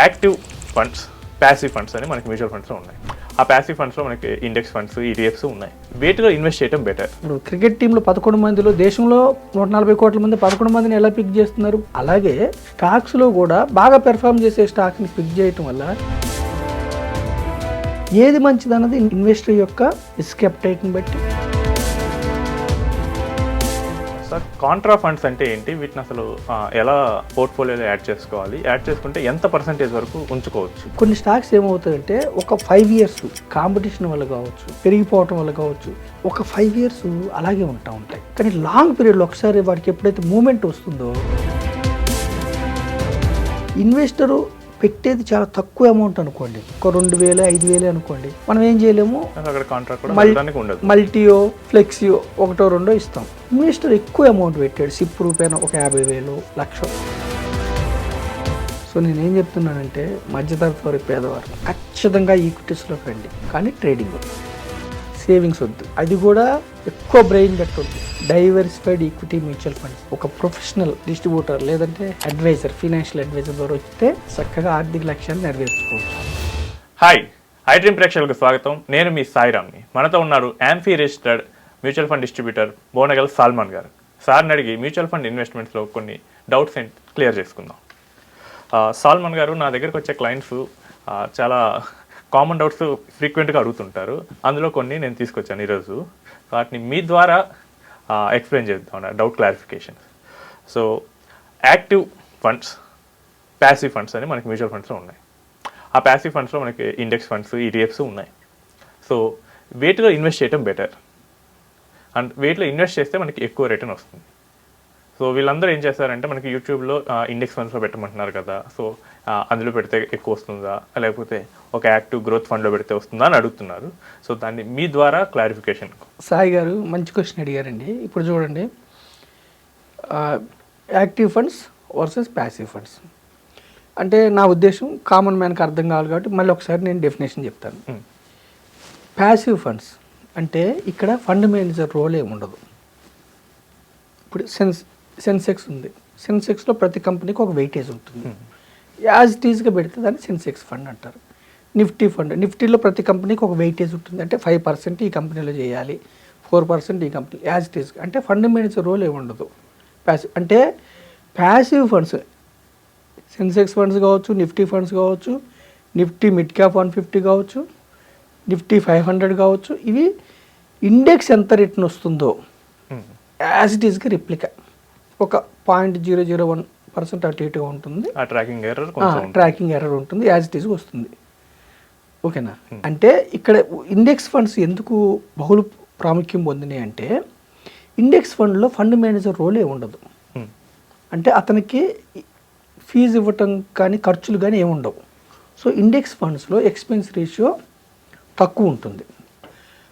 Active funds, passive funds అని మనకి mutual ఫండ్స్లో ఉన్నాయి. ఆ ప్యాసివ్ ఫండ్స్లో మనకి ఇండెక్స్ ఫండ్స్, ఈటీఎఫ్స్ ఉన్నాయి. వీటిలో ఇన్వెస్ట్ చేయడం బెటర్. ఇప్పుడు క్రికెట్ టీంలో 11 మందిలో దేశంలో 140 కోట్ల మంది 11 మందిని ఎలా పిక్ చేస్తున్నారు? అలాగే స్టాక్స్లో కూడా బాగా పెర్ఫామ్ చేసే స్టాక్స్ని పిక్ చేయటం వల్ల ఏది మంచిదన్నది ఇన్వెస్టర్ యొక్క రిస్క్ అప్టైట్ని బట్టి. సార్, కాంట్రా ఫండ్స్ అంటే ఏంటి? వీటిని అసలు ఎలా పోర్ట్ఫోలియోలో యాడ్ చేసుకోవాలి? యాడ్ చేసుకుంటే ఎంత పర్సెంటేజ్ వరకు ఉంచుకోవచ్చు? కొన్ని స్టాక్స్ ఏమవుతాయంటే ఒక 5 years కాంపిటీషన్ వల్ల కావచ్చు, పెరిగిపోవటం వల్ల కావచ్చు, ఒక 5 years అలాగే ఉంటాయి. కానీ లాంగ్ పీరియడ్లో ఒకసారి వాడికి ఎప్పుడైతే మూమెంట్ వస్తుందో, ఇన్వెస్టరు పెట్టేది చాలా తక్కువ అమౌంట్ అనుకోండి, ఒక 2,000 5,000 అనుకోండి, మనం ఏం చేయలేము. అక్కడ కాంట్రాక్ట్ కూడా ఉండదు. మల్టీయో ఫ్లెక్సియో ఒకటో రెండో ఇస్తాం. ఇన్వెస్టర్ ఎక్కువ అమౌంట్ పెట్టాడు, సిప్ రూపాయన ఒక 50,000 1,00,000. సో నేనేం చెప్తున్నానంటే మధ్యతరగతి వారి పేదవారు ఖచ్చితంగా ఈక్విటీస్లోకి రండి, కానీ ట్రేడింగ్ వద్దు, సేవింగ్స్ వద్దు, అది కూడా ఎక్కువ బ్రెయిన్ పెట్టవద్దు. డైవర్సిఫైడ్ ఈక్విటీ మ్యూచువల్ ఫండ్స్ ఒక ప్రొఫెషనల్ డిస్ట్రిబ్యూటర్ లేదంటే అడ్వైజర్, ఫైనాన్షియల్ అడ్వైజర్ ద్వారా వస్తే చక్కగా ఆర్థిక లక్ష్యాన్ని నెరవేర్చుకోవచ్చు. హాయ్, ఐడ్రీమ్ ప్రేక్షకులకు స్వాగతం. నేను మీ సాయిరామ్ని. మనతో ఉన్నారు AMFI registered mutual fund distributor Bonagal Salman గారు. సార్ని అడిగి మ్యూచువల్ ఫండ్ ఇన్వెస్ట్మెంట్స్లో కొన్ని డౌట్స్ క్లియర్ చేసుకుందాం. సాల్మన్ గారు, నా దగ్గరకు వచ్చే క్లయింట్స్ చాలా కామన్ డౌట్స్ ఫ్రీక్వెంట్గా అడుగుతుంటారు. అందులో కొన్ని నేను తీసుకొచ్చాను ఈరోజు. వాటిని మీ ద్వారా ఎక్స్ప్లెయిన్ చేద్దాం, doubt clarification. So active funds, passive funds అని మనకి మ్యూచువల్ ఫండ్స్లో ఉన్నాయి. ఆ ప్యాసివ్ ఫండ్స్లో మనకి ఇండెక్స్ ఫండ్స్, ఈటీఎఫ్స్ ఉన్నాయి. సో వీటిలో ఇన్వెస్ట్ చేయడం బెటర్, అండ్ వీటిలో ఇన్వెస్ట్ చేస్తే మనకి ఎక్కువ రిటర్న్ వస్తుంది. సో వీళ్ళందరూ ఏం చేస్తారంటే మనకి యూట్యూబ్లో ఇండెక్స్ ఫండ్స్లో పెట్టమంటున్నారు కదా, సో అందులో పెడితే ఎక్కువ వస్తుందా, లేకపోతే ఒక యాక్టివ్ గ్రోత్ ఫండ్లో పెడితే వస్తుందా అని అడుగుతున్నారు. సో దాన్ని మీ ద్వారా క్లారిఫికేషన్. సాయి గారు మంచి క్వశ్చన్ అడిగారండి. ఇప్పుడు చూడండి, active funds versus passive funds అంటే నా ఉద్దేశం కామన్ మ్యాన్కి అర్థం కావాలి కాబట్టి మళ్ళీ ఒకసారి నేను డెఫినేషన్ చెప్తాను. ప్యాసివ్ ఫండ్స్ అంటే ఇక్కడ ఫండ్ మేనేజర్ రోల్ ఏమి ఉండదు. ఇప్పుడు సెన్సెక్స్ ఉంది, సెన్సెక్స్లో ప్రతి కంపెనీకి ఒక వెయిటేజ్ ఉంటుంది. యాజ్ ఇట్ ఈజ్గా పెడితే దాన్ని సెన్సెక్స్ ఫండ్ అంటారు. నిఫ్టీ ఫండ్, నిఫ్టీలో ప్రతి కంపెనీకి ఒక వెయిటేజ్ ఉంటుంది. అంటే 5% ఈ కంపెనీలో చేయాలి, 4% ఈ కంపెనీ, యాజ్ ఇట్ ఈజ్. అంటే ఫండ్ మేనేజర్ రోల్ ఏమి ఉండదు. ప్యాసివ్ అంటే ప్యాసివ్ ఫండ్స్ సెన్సెక్స్ ఫండ్స్ కావచ్చు, నిఫ్టీ ఫండ్స్ కావచ్చు, నిఫ్టీ మిడ్ క్యాప్ 150 కావచ్చు, నిఫ్టీ 500 కావచ్చు. ఇవి ఇండెక్స్ ఎంత రిటర్న్ వస్తుందో యాజ్ ఇట్ ఈస్గా రిప్లికా ఒక 0.001% అటు ఇటుగా ఉంటుంది. ట్రాకింగ్ ఎర్రర్ ఉంటుంది, యాజ్ ఇట్ ఈస్గా వస్తుంది. ఓకేనా? అంటే ఇక్కడ ఇండెక్స్ ఫండ్స్ ఎందుకు బహుళ ప్రాముఖ్యం పొందినాయి అంటే, ఇండెక్స్ ఫండ్లో ఫండ్ మేనేజర్ రోలే ఉండదు. అంటే అతనికి ఫీజు ఇవ్వటం కానీ ఖర్చులు కానీ ఏమి ఉండవు. సో ఇండెక్స్ ఫండ్స్లో ఎక్స్పెన్స్ రేషియో తక్కువ ఉంటుంది.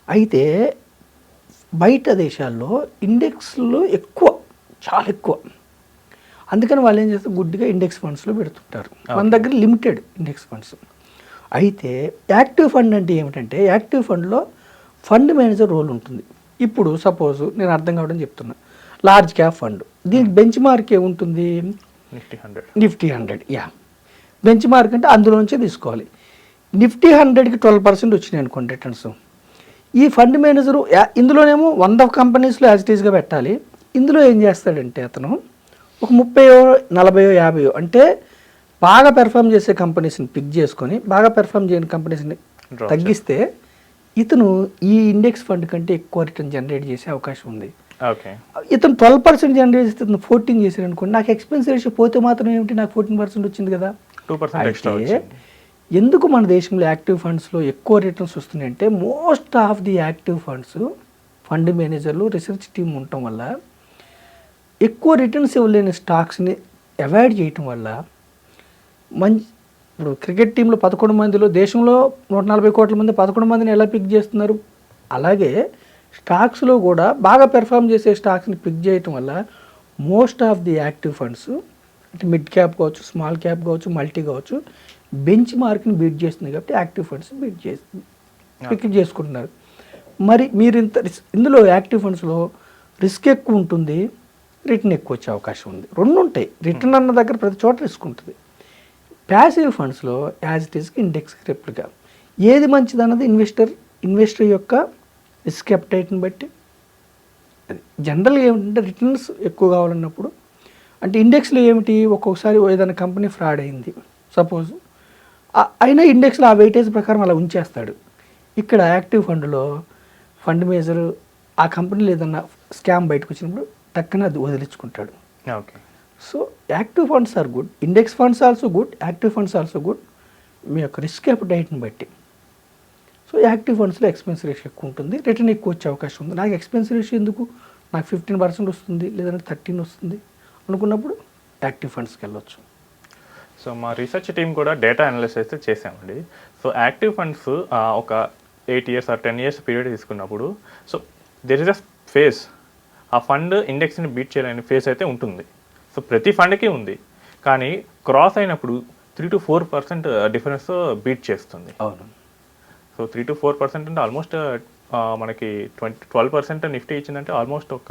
అయితే బయట దేశాల్లో ఇండెక్స్లో ఎక్కువ, చాలా ఎక్కువ. అందుకని వాళ్ళు ఏం చేస్తారు, గుడ్డిగా ఇండెక్స్ ఫండ్స్లో పెడుతుంటారు. మన దగ్గర లిమిటెడ్ ఇండెక్స్ ఫండ్స్. అయితే యాక్టివ్ ఫండ్ అంటే ఏమిటంటే, యాక్టివ్ ఫండ్లో ఫండ్ మేనేజర్ రోల్ ఉంటుంది. ఇప్పుడు సపోజ్ నేను అర్థం కావడం చెప్తున్నా, లార్జ్ క్యాప్ ఫండ్, దీనికి బెంచ్ మార్క్ ఏముంటుంది, నిఫ్టీ 100. యా, బెంచ్ మార్క్ అంటే అందులో నుంచే తీసుకోవాలి. నిఫ్టీ 100కి 12% వచ్చినాయి అనుకోండి రిటర్న్స్. ఈ ఫండ్ మేనేజరు ఇందులోనేమో 100 కంపెనీస్లో యాజ్ ఇట్ ఈస్గా పెట్టాలి. ఇందులో ఏం చేస్తాడంటే అతను ఒక 30, 40, 50 అంటే బాగా పెర్ఫామ్ చేసే కంపెనీస్ని పిక్ చేసుకొని బాగా పెర్ఫామ్ చేయని కంపెనీస్ని తగ్గిస్తే ఇతను ఈ ఇండెక్స్ ఫండ్ కంటే ఎక్కువ రిటర్న్ జనరేట్ చేసే అవకాశం ఉంది. ఇతను 12% జనరేట్ చేస్తే ఇతను 14 చేశాడు అనుకోండి, నాకు ఎక్స్పెన్స్ రేషియో పోతే మాత్రం ఏమిటి, నాకు 14% వచ్చింది కదా. 2% ఎందుకు మన దేశంలో యాక్టివ్ ఫండ్స్లో ఎక్కువ రిటర్న్స్ వస్తున్నాయంటే, most of the active funds fund మేనేజర్లు రీసెర్చ్ టీమ్ ఉండటం వల్ల ఎక్కువ రిటర్న్స్ ఇవ్వలేని స్టాక్స్ని అవాయిడ్ చేయటం వల్ల ఇప్పుడు క్రికెట్ టీంలో 11 మందిలో దేశంలో 140 కోట్ల మంది 11 మందిని ఎలా పిక్ చేస్తున్నారు? అలాగే స్టాక్స్లో కూడా బాగా పెర్ఫామ్ చేసే స్టాక్స్ని పిక్ చేయటం వల్ల most of the active funds అంటే మిడ్ క్యాప్ కావచ్చు, స్మాల్ క్యాప్ కావచ్చు, మల్టీ కావచ్చు, బెంచ్ మార్క్ని బీట్ చేస్తుంది కాబట్టి యాక్టివ్ ఫండ్స్ పిక్ చేసుకుంటున్నారు. మరి మీరు ఇందులో యాక్టివ్ ఫండ్స్లో రిస్క్ ఎక్కువ ఉంటుంది, రిటర్న్ ఎక్కువ వచ్చే అవకాశం ఉంది. రెండు ఉంటాయి. రిటర్న్ అన్న దగ్గర ప్రతి చోట రిస్క్ ఉంటుంది. ప్యాసివ్ ఫండ్స్లో యాజ్ ఇట్ ఈస్కి ఇండెక్స్ రెప్లికా ఏది మంచిది అన్నది ఇన్వెస్టర్ యొక్క రిస్క్ అప్టైట్ని బట్టి. జనరల్గా ఏమిటంటే రిటర్న్స్ ఎక్కువ కావాలన్నప్పుడు, అంటే ఇండెక్స్లో ఏమిటి, ఒక్కొక్కసారి ఏదైనా కంపెనీ ఫ్రాడ్ అయింది సపోజ్, అయినా ఇండెక్స్లో ఆ వెయిటేజ్ ప్రకారం అలా ఉంచేస్తాడు. ఇక్కడ యాక్టివ్ ఫండ్లో ఫండ్ మేజర్ ఆ కంపెనీలో ఏదన్నా స్కామ్ బయటకు వచ్చినప్పుడు టక్కన అది వదిలించుకుంటాడు. Okay. So active funds are good, index funds also good, active funds also good మీ యొక్క రిస్క్ అప్టైట్ని బట్టి. సో యాక్టివ్ ఫండ్స్లో ఎక్స్పెన్స్ రేషియో ఎక్కువ ఉంటుంది, రిటర్న్ ఎక్కువ వచ్చే అవకాశం ఉంది. నాకు ఎక్స్పెన్స్ రేషియో ఎందుకు, నాకు 15% వస్తుంది లేదంటే 13 వస్తుంది అనుకున్నప్పుడు యాక్టివ్ ఫండ్స్కి వెళ్ళొచ్చు. సో మా రీసెర్చ్ టీం కూడా డేటా అనాలిసిస్ అయితే చేసామండి. సో యాక్టివ్ ఫండ్స్ ఒక 8 years or 10 years పీరియడ్ తీసుకున్నప్పుడు, so there is a face, ఆ ఫండ్ ఇండెక్స్ని బీట్ చేయలేని ఫేస్ అయితే ఉంటుంది. సో ప్రతి ఫండ్కి ఉంది, కానీ క్రాస్ అయినప్పుడు 3 to 4% డిఫరెన్స్ బీట్ చేస్తుంది. అవును. సో 3 to 4% అంటే ఆల్మోస్ట్ మనకి 12% నిఫ్టీ ఇచ్చిందంటే ఆల్మోస్ట్ ఒక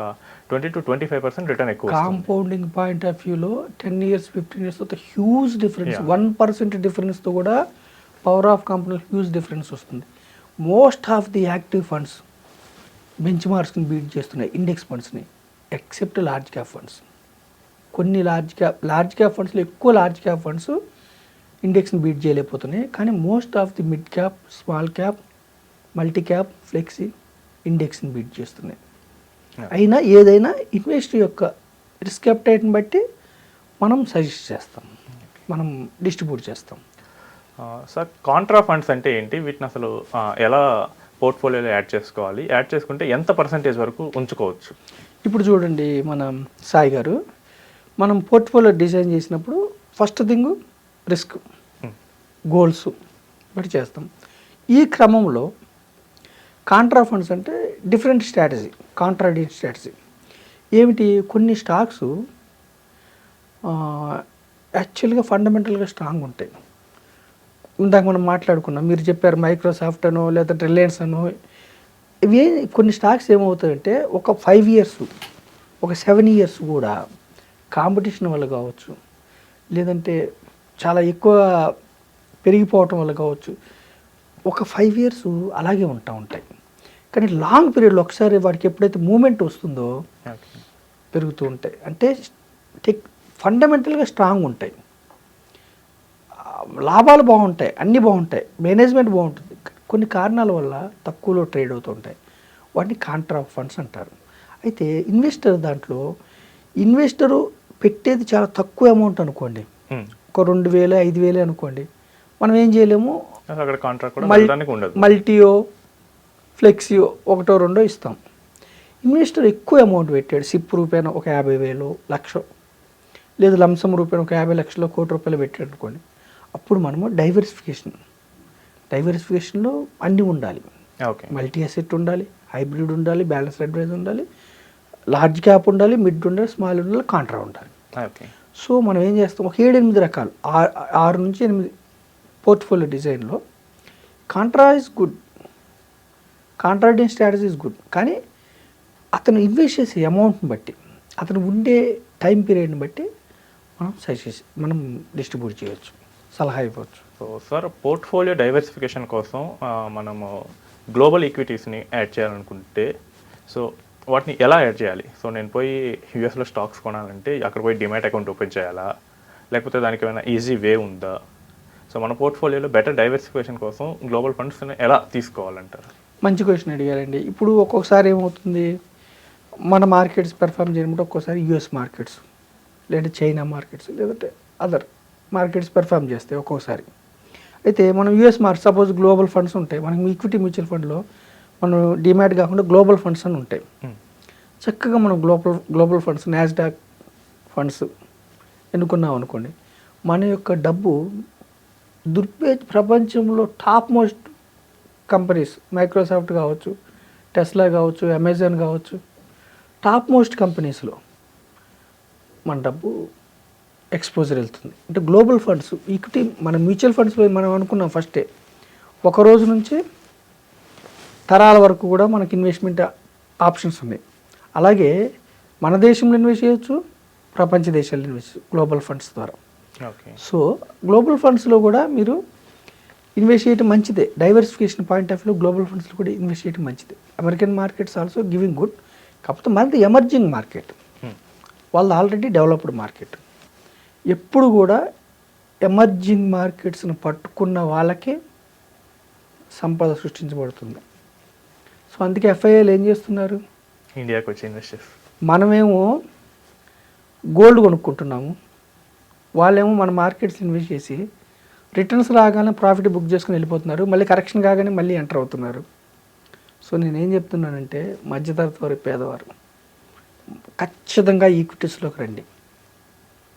20 to 25% రిటర్న్ ఎక్కువ. కాంపౌండింగ్ పాయింట్ ఆఫ్ వ్యూలో 10 years 15 years తో హ్యూజ్ డిఫరెన్స్, 1% డిఫరెన్స్తో కూడా power of company huge difference వస్తుంది. Most of the active funds బెంచ్ మార్క్స్ని బీట్ చేస్తున్నాయి ఇండెక్స్ ఫండ్స్ని, ఎక్సెప్ట్ లార్జ్ క్యాప్ ఫండ్స్. కొన్ని లార్జ్ క్యాప్ ఫండ్స్లో ఎక్కువ లార్జ్ క్యాప్ ఫండ్స్ ఇండెక్స్ని బీట్ చేయలేకపోతున్నాయి, కానీ most of the mid cap, small cap, multi cap, flexi ఇండెక్స్ని బీట్ చేస్తున్నాయి. అయినా ఏదైనా ఇన్వెస్టర్ యొక్క రిస్క్ అప్టైట్ని బట్టి మనం సజెస్ట్ చేస్తాం, మనం డిస్ట్రిబ్యూట్ చేస్తాం. సార్ కాంట్రా ఫండ్స్ అంటే ఏంటి, వీటిని అసలు ఎలా పోర్ట్ఫోలియోలో యాడ్ చేసుకోవాలి, యాడ్ చేసుకుంటే ఎంత పర్సంటేజ్ వరకు ఉంచుకోవచ్చు? ఇప్పుడు చూడండి మనం సాయి గారు, మనం పోర్ట్ఫోలియో డిజైన్ చేసినప్పుడు ఫస్ట్ థింగ్ రిస్క్, గోల్స్ బట్టి చేస్తాం. ఈ క్రమంలో కాంట్రా ఫండ్స్ అంటే డిఫరెంట్ స్ట్రాటజీ, కాంట్రాడియన్ స్ట్రాటజీ. ఏమిటి, కొన్ని స్టాక్స్ యాక్చువల్గా ఫండమెంటల్గా స్ట్రాంగ్ ఉంటాయి. ఇందాక మనం మాట్లాడుకున్నాం, మీరు చెప్పారు మైక్రోసాఫ్ట్ అనో లేదా రిలయన్స్ అనో, ఇవి కొన్ని స్టాక్స్ ఏమవుతాయంటే ఒక 5 years, ఒక 7 years కూడా కాంపిటీషన్ వల్ల కావచ్చు, లేదంటే చాలా ఎక్కువ పెరిగిపోవటం వల్ల కావచ్చు, ఒక 5 years అలాగే ఉంటాయి. కానీ లాంగ్ పీరియడ్లో ఒకసారి వాడికి ఎప్పుడైతే మూమెంట్ వస్తుందో పెరుగుతూ ఉంటాయి. అంటే ఫండమెంటల్గా స్ట్రాంగ్ ఉంటాయి, లాభాలు బాగుంటాయి, అన్నీ బాగుంటాయి, మేనేజ్మెంట్ బాగుంటుంది. కొన్ని కారణాల వల్ల తక్కువలో ట్రేడ్ అవుతూ ఉంటాయి, వాటిని కాంట్రా ఫండ్స్ అంటారు. అయితే దాంట్లో ఇన్వెస్టరు పెట్టేది చాలా తక్కువ అమౌంట్ అనుకోండి, ఒక 2,000 5,000 అనుకోండి, మనం ఏం చేయలేము, మల్టీయో ఫ్లెక్సియో 1 or 2 ఇస్తాం. ఇన్వెస్టర్ ఎక్కువ అమౌంట్ పెట్టాడు, సిప్ రూపాయన ఒక 50,000 లక్ష, లేదు లంసమ్ రూపాయన ఒక 50 లక్షలు, ₹1,00,00,000 పెట్టాడు అనుకోండి. అప్పుడు మనము డైవర్సిఫికేషన్లో అన్నీ ఉండాలి. మల్టీ అసెట్ ఉండాలి, హైబ్రిడ్ ఉండాలి, బ్యాలెన్స్ అడ్వైజ్ ఉండాలి, లార్జ్ క్యాప్ ఉండాలి, మిడ్ ఉండాలి, స్మాల్ ఉండాలి, కాంట్రా ఉండాలి. సో మనం ఏం చేస్తాం, ఒక 7-8 రకాలు, 6 నుంచి 8 పోర్ట్ఫోలియో డిజైన్లో contra is good, contrarian strategy is good. కానీ అతను ఇన్వెస్ట్ చేసే అమౌంట్ని బట్టి, అతను ఉండే టైం పీరియడ్ని బట్టి మనం డిస్ట్రిబ్యూట్ చేయవచ్చు, సలహా ఇవ్వచ్చు. సో సార్, పోర్ట్ఫోలియో డైవర్సిఫికేషన్ కోసం మనము గ్లోబల్ ఈక్విటీస్ని యాడ్ చేయాలనుకుంటే, సో వాటిని ఎలా యాడ్ చేయాలి? సో నేను పోయి యూఎస్లో స్టాక్స్ కొనాలంటే అక్కడ పోయి డిమాట్ అకౌంట్ ఓపెన్ చేయాలా, లేకపోతే దానికి ఏమైనా ఈజీ వే ఉందా? సో మన పోర్ట్ఫోలియోలో బెటర్ డైవర్సిఫికేషన్ కోసం గ్లోబల్ ఫండ్స్ని ఎలా తీసుకోవాలంటారు? మంచి క్వశ్చన్ అడిగారండి. ఇప్పుడు ఒక్కొక్కసారి ఏమవుతుంది, మన మార్కెట్స్ పెర్ఫామ్ చేయమంటే ఒక్కోసారి యూఎస్ మార్కెట్స్, లేదంటే చైనా మార్కెట్స్, లేదంటే అదర్ మార్కెట్స్ పెర్ఫామ్ చేస్తాయి ఒక్కోసారి. అయితే మనం US market, suppose global funds ఉంటాయి, మనకి ఈక్విటీ మ్యూచువల్ ఫండ్లో మనం డిమాట్ కాకుండా గ్లోబల్ ఫండ్స్ అని ఉంటాయి. చక్కగా మనం గ్లోబల్ ఫండ్స్, నాస్డాక్ ఫండ్స్ ఎన్నుకున్నాం అనుకోండి, మన యొక్క డబ్బు ప్రపంచంలో టాప్ మోస్ట్ కంపెనీస్, మైక్రోసాఫ్ట్ కావచ్చు, టెస్లా కావచ్చు, అమెజాన్ కావచ్చు, టాప్ మోస్ట్ కంపెనీస్లో మన డబ్బు ఎక్స్పోజర్ వెళ్తుంది. అంటే గ్లోబల్ ఫండ్స్, ఈక్విటీ, మన మ్యూచువల్ ఫండ్స్ మనం అనుకున్నాం ఫస్టే, ఒక రోజు నుంచి తరాల వరకు కూడా మనకి ఇన్వెస్ట్మెంట్ ఆప్షన్స్ ఉన్నాయి. అలాగే మన దేశంలో ఇన్వెస్ట్ చేయొచ్చు, ప్రపంచ దేశాల్లో ఇన్వెస్ట్ గ్లోబల్ ఫండ్స్ ద్వారా. ఓకే. సో గ్లోబల్ ఫండ్స్లో కూడా మీరు ఇన్వెస్ట్ చేయడం మంచిదే. Diversification point of view global ఫండ్స్లో కూడా ఇన్వెస్ట్ చేయడం మంచిదే. American markets also giving good. కాకపోతే మనది ఎమర్జింగ్ మార్కెట్, వాళ్ళు ఆల్రెడీ డెవలప్డ్ మార్కెట్. ఎప్పుడు కూడా ఎమర్జింగ్ మార్కెట్స్ని పట్టుకున్న వాళ్ళకే సంపద సృష్టించబడుతుంది. సో అందుకే ఎఫ్ఐఐలు ఏం చేస్తున్నారు, ఇండియాకి వచ్చి ఇన్వెస్ట్ చేస్తారు. మనమేమో గోల్డ్ కొనుక్కుంటున్నాము, వాళ్ళేమో మన మార్కెట్స్ ఇన్వెస్ట్ చేసి రిటర్న్స్ రాగానే ప్రాఫిట్ బుక్ చేసుకుని వెళ్ళిపోతున్నారు, మళ్ళీ కరెక్షన్ కాగానే మళ్ళీ ఎంటర్ అవుతున్నారు. సో నేనేం చెప్తున్నానంటే మధ్యతరగతి వారి పేదవారు ఖచ్చితంగా ఈక్విటీస్లోకి రండి,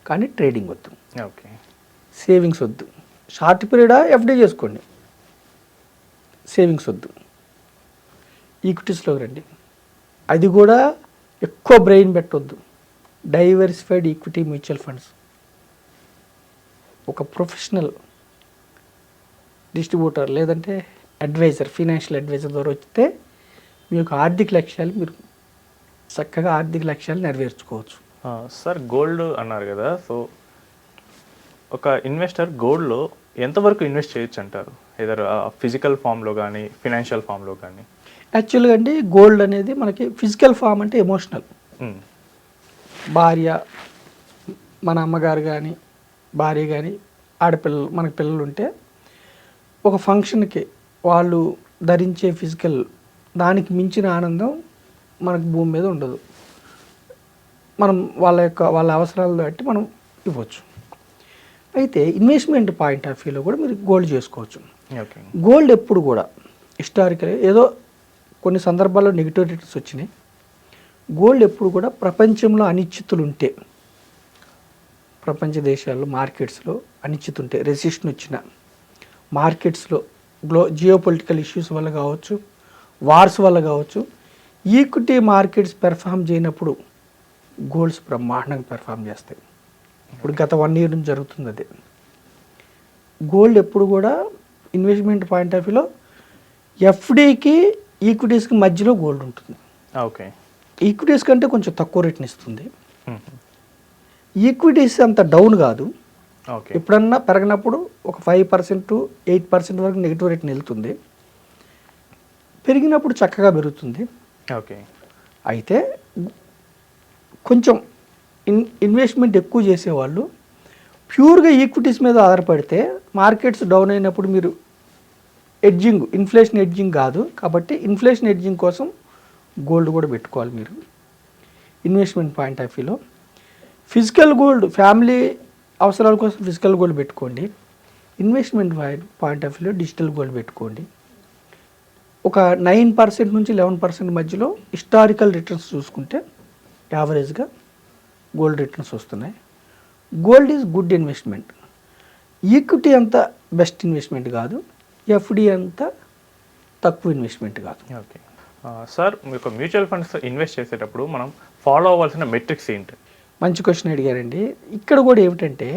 కానీ ట్రేడింగ్ వద్దు, ఓకే, సేవింగ్స్ వద్దు. షార్ట్ పీరియడా ఎఫ్డీ చేసుకోండి, సేవింగ్స్ వద్దు, ఈక్విటీస్లోకి రండి. అది కూడా ఎక్కువ బ్రెయిన్ పెట్టొద్దు. డైవర్సిఫైడ్ ఈక్విటీ మ్యూచువల్ ఫండ్స్ ఒక ప్రొఫెషనల్ డిస్ట్రిబ్యూటర్ లేదంటే అడ్వైజర్, ఫైనాన్షియల్ అడ్వైజర్ ద్వారా వస్తే మీ యొక్క ఆర్థిక లక్ష్యాలు మీరు చక్కగా ఆర్థిక లక్ష్యాలు నెరవేర్చుకోవచ్చు. సార్ గోల్డ్ అన్నారు కదా, సో ఒక ఇన్వెస్టర్ గోల్డ్లో ఎంతవరకు ఇన్వెస్ట్ చేయొచ్చు అంటారు, ఏదర్ ఫిజికల్ ఫామ్లో కానీ ఫినాన్షియల్ ఫామ్లో కానీ? యాక్చువల్గా అండి గోల్డ్ అనేది మనకి ఫిజికల్ ఫామ్ అంటే ఎమోషనల్. భార్య, మన అమ్మగారు కానీ భార్య కానీ ఆడపిల్లలు, మనకి పిల్లలు ఉంటే ఒక ఫంక్షన్కి వాళ్ళు ధరించే ఫిజికల్ దానికి మించిన ఆనందం మనకు భూమి మీద ఉండదు. మనం వాళ్ళ అవసరాలు బట్టి మనం ఇవ్వచ్చు. అయితే ఇన్వెస్ట్మెంట్ పాయింట్ ఆఫ్ వ్యూలో కూడా మీరు గోల్డ్ చేసుకోవచ్చు. గోల్డ్ ఎప్పుడు కూడా హిస్టారికల్ ఏదో కొన్ని సందర్భాల్లో నెగిటివ్ రిటర్న్స్ వచ్చినాయి. గోల్డ్ ఎప్పుడు కూడా ప్రపంచంలో అనిశ్చితులు ఉంటే, ప్రపంచ దేశాల్లో మార్కెట్స్లో అనిశ్చితి ఉంటే, రెసిషన్ వచ్చిన మార్కెట్స్లో జియోపొలిటికల్ ఇష్యూస్ వల్ల కావచ్చు, వార్స్ వల్ల కావచ్చు, ఈక్విటీ మార్కెట్స్ పెర్ఫామ్ చేయనప్పుడు గోల్డ్స్ బ్రహ్మాండంగా పెర్ఫామ్ చేస్తాయి. ఇప్పుడు గత 1 year నుంచి జరుగుతుంది అదే. గోల్డ్ ఎప్పుడు కూడా ఇన్వెస్ట్మెంట్ పాయింట్ ఆఫ్ వ్యూలో ఎఫ్డీకి ఈక్విటీస్కి మధ్యలో గోల్డ్ ఉంటుంది. ఓకే, ఈక్విటీస్ కంటే కొంచెం తక్కువ రేట్ని ఇస్తుంది. ఈక్విటీస్ అంత డౌన్ కాదు, ఎప్పుడన్నా పెరగనప్పుడు ఒక 5% to 8% వరకు నెగిటివ్ రేట్ని వెళ్తుంది, పెరిగినప్పుడు చక్కగా పెరుగుతుంది. ఓకే, అయితే కొంచెం ఇన్వెస్ట్మెంట్ ఎక్కువ చేసేవాళ్ళు ప్యూర్గా ఈక్విటీస్ మీద ఆధారపడితే మార్కెట్స్ డౌన్ అయినప్పుడు మీరు ఎడ్జింగ్, ఇన్ఫ్లేషన్ ఎడ్జింగ్ కాదు కాబట్టి ఇన్ఫ్లేషన్ ఎడ్జింగ్ కోసం గోల్డ్ కూడా పెట్టుకోవాలి మీరు ఇన్వెస్ట్మెంట్ పాయింట్ ఆఫ్ వ్యూలో. ఫిజికల్ గోల్డ్ ఫ్యామిలీ అవసరాల కోసం ఫిజికల్ గోల్డ్ పెట్టుకోండి. ఇన్వెస్ట్మెంట్ పాయింట్ ఆఫ్ వ్యూలో డిజిటల్ గోల్డ్ పెట్టుకోండి. ఒక 9% నుంచి 11% మధ్యలో హిస్టారికల్ రిటర్న్స్ చూసుకుంటే యావరేజ్గా గోల్డ్ రిటర్న్స్ వస్తున్నాయి. Gold is good investment. Equity అంత బెస్ట్ ఇన్వెస్ట్మెంట్ కాదు, ఎఫ్డి అంత తక్కువ ఇన్వెస్ట్మెంట్ కాదు. ఓకే సార్, మీకు మ్యూచువల్ ఫండ్స్ ఇన్వెస్ట్ చేసేటప్పుడు మనం ఫాలో అవ్వాల్సిన మెట్రిక్స్ ఏంటి? మంచి క్వశ్చన్ అడిగారండి. ఇక్కడ కూడా ఏమిటంటే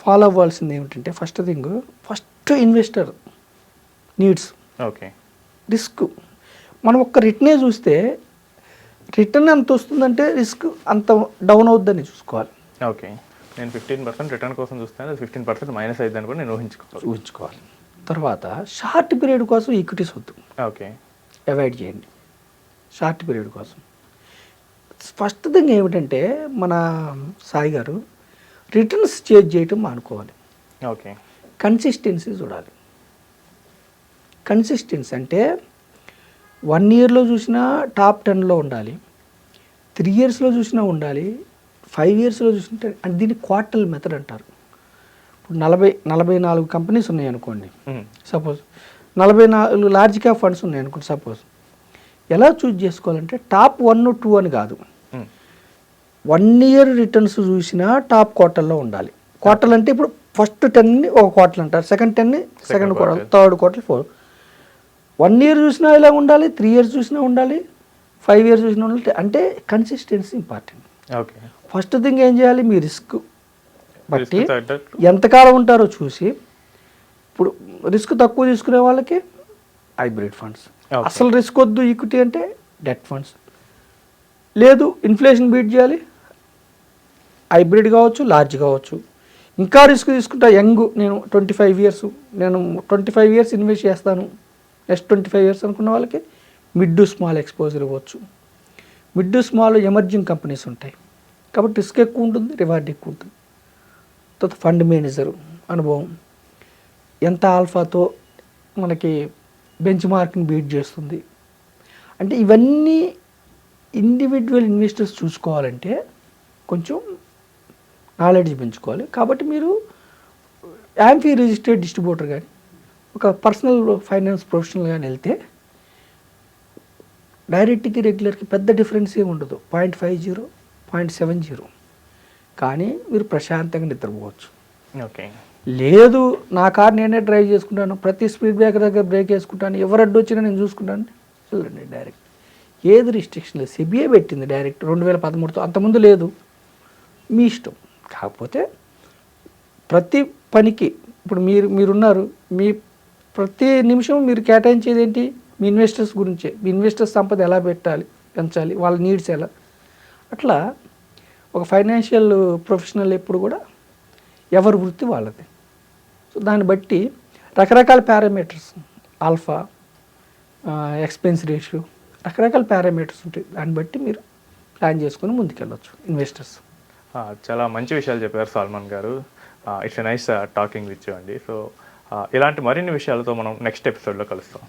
ఫాలో అవ్వాల్సింది ఏమిటంటే first investor needs. Okay, risk మనం ఒక్క రిటర్నే చూస్తే రిటర్న్ ఎంత వస్తుందంటే రిస్క్ అంత డౌన్ అవుద్దని చూసుకోవాలి. ఓకే, నేను 15% రిటర్న్ కోసం చూస్తాను, 15% మైనస్ అయిద్దని కూడా నేను ఊహించుకోవాలి. తర్వాత షార్ట్ పీరియడ్ కోసం ఈక్విటీస్ వద్దు, ఓకే, అవాయిడ్ చేయండి షార్ట్ పీరియడ్ కోసం. ఫస్ట్ థింగ్ ఏమిటంటే మన సాయి గారు రిటర్న్స్ చేంజ్ చేయటం మానుకోవాలి. ఓకే, కన్సిస్టెన్సీ చూడాలి. కన్సిస్టెన్సీ అంటే 1 yearలో చూసినా టాప్ 10లో ఉండాలి, 3 yearsలో చూసినా ఉండాలి, 5 yearsలో చూసినా అంటే దీన్ని క్వార్టర్లీ మెథడ్ అంటారు. ఇప్పుడు 44 కంపెనీస్ ఉన్నాయి అనుకోండి, సపోజ్ 44 లార్జ్ క్యాప్ ఫండ్స్ ఉన్నాయి అనుకోండి సపోజ్. ఎలా చూజ్ చేసుకోవాలంటే టాప్ 1, 2 అని కాదు, 1 year రిటర్న్స్ చూసినా టాప్ క్వార్టర్లో ఉండాలి. క్వార్టర్ అంటే ఇప్పుడు ఫస్ట్ 10ని ఒక క్వార్టర్ అంటారు, సెకండ్ 10ని second quarter, third quarter, 4. 1 year చూసినా ఇలా ఉండాలి, 3 years చూసినా ఉండాలి, 5 years చూసినా ఉండాలి. అంటే consistency important. Okay, first thing ఏం చేయాలి, మీ రిస్క్ బట్టి ఎంతకాలం ఉంటారో చూసి, ఇప్పుడు రిస్క్ తక్కువ తీసుకునే వాళ్ళకి హైబ్రిడ్ ఫండ్స్, అసలు రిస్క్ వద్దు ఈక్విటీ అంటే డెట్ ఫండ్స్, లేదు ఇన్ఫ్లేషన్ బీట్ చేయాలి హైబ్రిడ్ కావచ్చు, లార్జ్ కావచ్చు. ఇంకా రిస్క్ తీసుకుంటా నేను 25 ఇయర్స్ నేను 25 ఇయర్స్ ఇన్వెస్ట్ చేస్తాను నెక్స్ట్ 25 ఇయర్స్ అనుకున్న వాళ్ళకి మిడ్ టు స్మాల్ ఎక్స్పోజర్ ఇవ్వచ్చు. Mid to small emerging companies ఉంటాయి కాబట్టి రిస్క్ ఎక్కువ ఉంటుంది, రివార్డ్ ఎక్కువ ఉంటుంది. తర్వాత ఫండ్ మేనేజర్ అనుభవం, ఎంత ఆల్ఫాతో మనకి బెంచ్ మార్క్ని బీట్ చేస్తుంది. అంటే ఇవన్నీ ఇండివిజువల్ ఇన్వెస్టర్స్ చూసుకోవాలంటే కొంచెం నాలెడ్జ్ పెంచుకోవాలి. కాబట్టి మీరు యాంఫీ రిజిస్టర్డ్ డిస్ట్రిబ్యూటర్ కానీ ఒక పర్సనల్ ఫైనాన్స్ ప్రొఫెషనల్ కానీ వెళ్తే డైరెక్ట్కి రెగ్యులర్కి పెద్ద డిఫరెన్స్ ఏమి ఉండదు, 0.50 0.70, కానీ మీరు ప్రశాంతంగా నిద్రపోవచ్చు. ఓకే, లేదు నా కార్ నేనే డ్రైవ్ చేసుకుంటాను, ప్రతి స్పీడ్ బ్రేకర్ దగ్గర బ్రేక్ వేసుకుంటాను, ఎవరు అడ్డు వచ్చినా నేను చూసుకుంటాను, వెళ్ళండి డైరెక్ట్. ఏది రిస్ట్రిక్షన్ లేదు, సిబిఐ పెట్టింది డైరెక్ట్ 2013తో, అంతకుముందు లేదు. మీ ఇష్టం. కాకపోతే ప్రతి పనికి ఇప్పుడు మీరున్నారు, మీ ప్రతి నిమిషం మీరు కేటాయించేది ఏంటి, మీ ఇన్వెస్టర్స్ గురించే. మీ ఇన్వెస్టర్స్ సంపద ఎలా పెంచాలి, వాళ్ళ నీడ్స్ ఎలా. అట్లా ఒక ఫైనాన్షియల్ ప్రొఫెషనల్ ఎప్పుడు కూడా ఎవరి వృత్తి వాళ్ళది. సో దాన్ని బట్టి రకరకాల పారామీటర్స్, ఆల్ఫా, ఎక్స్పెన్స్ రేషియో, రకరకాల పారామీటర్స్ ఉంటాయి. దాన్ని బట్టి మీరు ప్లాన్ చేసుకొని ముందుకెళ్ళొచ్చు ఇన్వెస్టర్స్. చాలా మంచి విషయాలు చెప్పారు సల్మాన్ గారు. It's a nice talking with you అండి. సో ఇలాంటి మరిన్ని విషయాలతో మనం నెక్స్ట్ ఎపిసోడ్లో కలుస్తాం.